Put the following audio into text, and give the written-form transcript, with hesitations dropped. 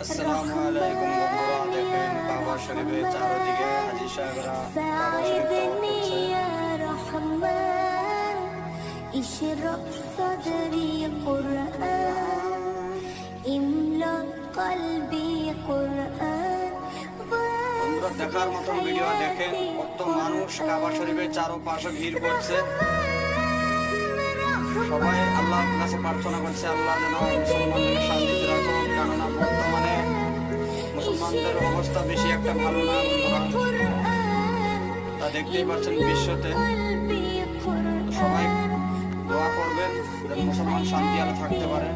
আসসালামু আলাইকুম বন্ধুরা, দেখেন কাবা শরীফের চারদিকে হাজী সাহেবরা কাবা শরীফ তাওয়াফ করছে। বন্ধুরা, দেখার মতন ভিডিও দেখেন, কত মানুষ কাবা শরীফের চারপাশে ভিড় করছে। সবাই আল্লাহর কাছে প্রার্থনা করছে আল্লাহ যেন মুসলমানদের শান্তিতে রাখুন, কেননা বর্তমানে মুসলমানদের অবস্থা বেশি একটা ভালো না বন্ধুরা, তা দেখতেই পাচ্ছেন বিশ্বতে। সবাই দোয়া করবেন যেন মুসলমান শান্তি আলো থাকতে পারে।